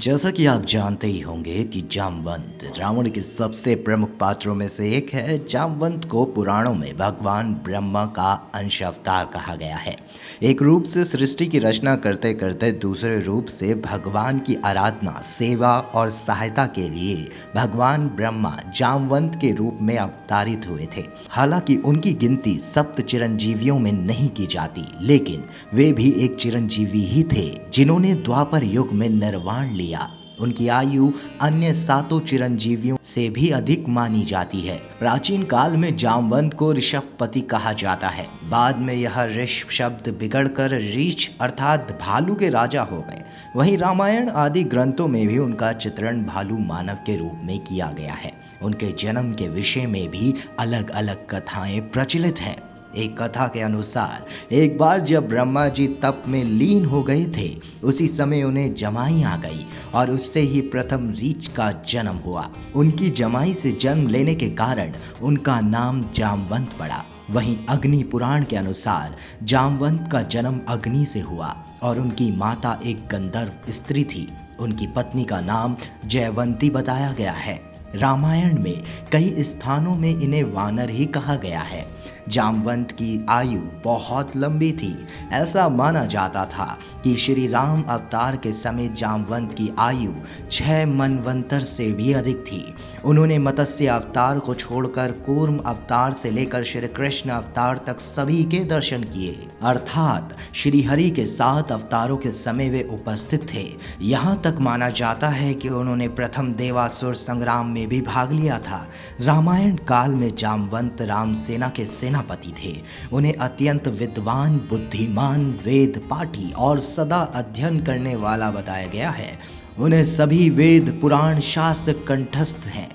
जैसा कि आप जानते ही होंगे कि जामवंत रावण के सबसे प्रमुख पात्रों में से एक है। जामवंत को पुराणों में भगवान ब्रह्मा का अंश अवतार कहा गया है। एक रूप से सृष्टि की रचना करते करते दूसरे रूप से भगवान की आराधना, सेवा और सहायता के लिए भगवान ब्रह्मा जामवंत के रूप में अवतारित हुए थे। हालांकि उनकी गिनती सप्त चिरंजीवियों में नहीं की जाती, लेकिन वे भी एक चिरंजीवी ही थे जिन्होंने द्वापर युग में निर्वाण लिया। उनकी आयु अन्य सातों चिरंजीवियों से भी अधिक मानी जाती है। प्राचीन काल में जामवंत को ऋषभपति कहा जाता है। बाद में यह ऋष शब्द बिगड़कर रीछ अर्थात भालू के राजा हो गए। वहीं रामायण आदि ग्रंथों में भी उनका चित्रण भालू मानव के रूप में किया गया है। उनके जन्म के विषय में भी अलग अलग कथाएं प्रचलित हैं। एक कथा के अनुसार एक बार जब ब्रह्मा जी तप में लीन हो गए थे, उसी समय उन्हें जमाई आ गई और उससे ही प्रथम रीछ का जन्म हुआ। उनकी जमाई से जन्म लेने के कारण उनका नाम जामवंत पड़ा। वहीं अग्नि पुराण के अनुसार जामवंत का जन्म अग्नि से हुआ और उनकी माता एक गंधर्व स्त्री थी। उनकी पत्नी का नाम जयवंती बताया गया है। रामायण में कई स्थानों में इन्हें वानर ही कहा गया है। जामवंत की आयु बहुत लंबी थी। ऐसा माना जाता था कि श्री राम अवतार के समय जामवंत की आयु 6 मनवंतर से भी अधिक थी। उन्होंने मत्स्य अवतार को छोड़कर कूर्म अवतार से लेकर श्री कृष्ण अवतार तक सभी के दर्शन किए, अर्थात श्री हरि के 7 अवतारों के समय वे उपस्थित थे। यहाँ तक माना जाता है कि उन्होंने प्रथम देवासुर संग्राम में भी भाग लिया था। रामायण काल में जामवंत राम सेना के सेनापति थे। उन्हें अत्यंत विद्वान, बुद्धिमान, वेद पाठी और सदा अध्ययन करने वाला बताया गया है। उन्हें सभी वेद, पुराण, शास्त्र कंठस्थ हैं।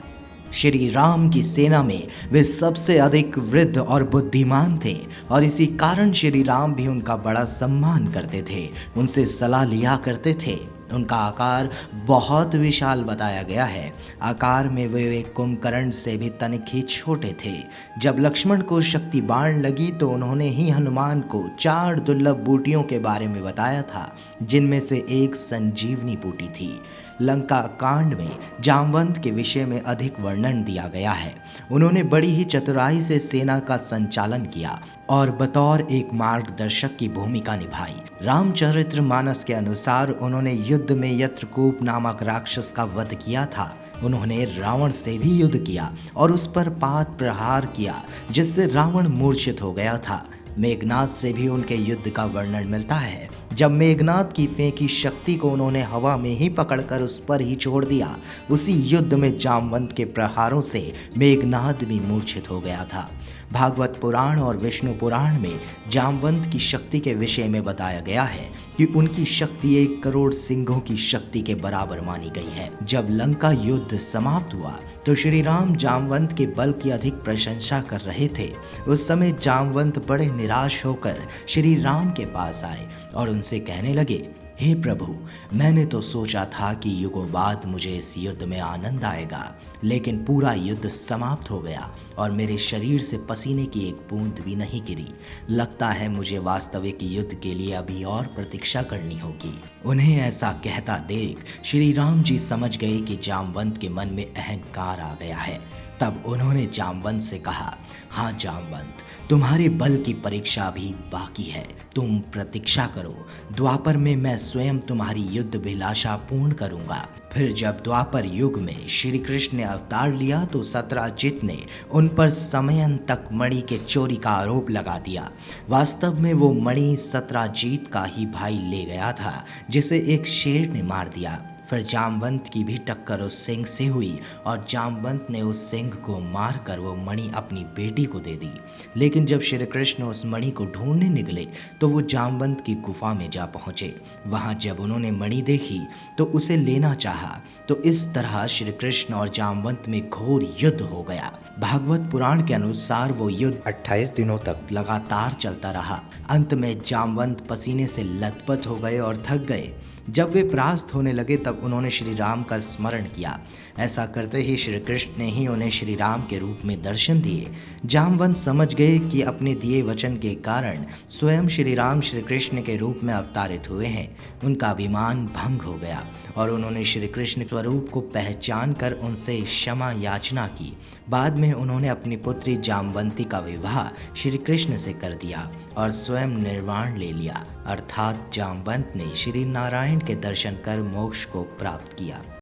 श्री राम की सेना में वे सबसे अधिक वृद्ध और बुद्धिमान थे और इसी कारण श्री राम भी उनका बड़ा सम्मान करते थे, उनसे सलाह लिया करते थे। उनका आकार बहुत विशाल बताया गया है। आकार में वे कुंभकर्ण से भी तनिक ही छोटे थे। जब लक्ष्मण को शक्ति बाण लगी तो उन्होंने ही हनुमान को 4 दुर्लभ बूटियों के बारे में बताया था, जिनमें से एक संजीवनी बूटी थी। लंका कांड में जामवंत के विषय में अधिक वर्णन दिया गया है। उन्होंने बड़ी ही चतुराई से सेना का संचालन किया और बतौर एक मार्गदर्शक की भूमिका निभाई। रामचरित्र मानस के अनुसार उन्होंने युद्ध में यत्रकूप नामक राक्षस का वध किया था। उन्होंने रावण से भी युद्ध किया और उस पर पात प्रहार किया, जिससे रावण मूर्छित हो गया था। मेघनाद से भी उनके युद्ध का वर्णन मिलता है। जब मेघनाद की फेंकी शक्ति को उन्होंने हवा में ही पकड़कर उस पर ही छोड़ दिया। उसी युद्ध में जामवंत के प्रहारों से मेघनाद भी मूर्छित हो गया था। भागवत पुराण और विष्णु पुराण में जामवंत की शक्ति के विषय में बताया गया है कि उनकी शक्ति 1 करोड़ सिंहों की शक्ति के बराबर मानी गई है। जब लंका युद्ध समाप्त हुआ तो श्री राम जामवंत के बल की अधिक प्रशंसा कर रहे थे। उस समय जामवंत बड़े निराश होकर श्री राम के पास आए और उनसे कहने लगे, हे प्रभु, मैंने तो सोचा था कि युगों बाद मुझे इस युद्ध में आनंद आएगा, लेकिन पूरा युद्ध समाप्त हो गया और मेरे शरीर से पसीने की एक बूंद भी नहीं गिरी। लगता है मुझे वास्तविक युद्ध के लिए अभी और प्रतीक्षा करनी होगी। उन्हें ऐसा कहता देख श्री राम जी समझ गए कि जामवंत के मन में अहंकार आ गया है। तब उन्होंने जामवंत से कहा, हाँ जामवंत, तुम्हारे बल की परीक्षा भी बाकी है। तुम प्रतीक्षा करो। द्वापर में मैं स्वयं तुम्हारी युद्ध अभिलाषा पूर्ण करूंगा। फिर जब द्वापर युग में श्री कृष्ण ने अवतार लिया तो सत्यजित ने उन पर समयंतक मणि के चोरी का आरोप लगा दिया। वास्तव में वो मणि सत्यजित का ही भाई ले गया था, जिसे एक शेर ने मार दिया। फिर जामवंत की भी टक्कर उस सिंह से हुई और जामवंत ने उस सिंह को मारकर वो मणि अपनी बेटी को दे दी। लेकिन जब श्री कृष्ण उस मणि को ढूंढने निकले तो वो जामवंत की गुफा में जा पहुंचे। वहां जब उन्होंने मणि देखी तो उसे लेना चाहा, तो इस तरह श्री कृष्ण और जामवंत में घोर युद्ध हो गया। भागवत पुराण के अनुसार वो युद्ध 28 दिनों तक लगातार चलता रहा। अंत में जामवंत पसीने से लथपथ हो गए और थक गए। जब वे परास्त होने लगे तब उन्होंने श्री राम का स्मरण किया। ऐसा करते ही श्री कृष्ण ने ही उन्हें श्री राम के रूप में दर्शन दिए। जामवंत समझ गए कि अपने दिए वचन के कारण स्वयं श्री राम श्री कृष्ण के रूप में अवतारित हुए हैं। उनका अभिमान भंग हो गया और उन्होंने श्री कृष्ण स्वरूप को पहचान कर उनसे क्षमा याचना की। बाद में उन्होंने अपनी पुत्री जामवंती का विवाह श्री कृष्ण से कर दिया और स्वयं निर्वाण ले लिया, अर्थात जामवंत ने श्री नारायण के दर्शन कर मोक्ष को प्राप्त किया।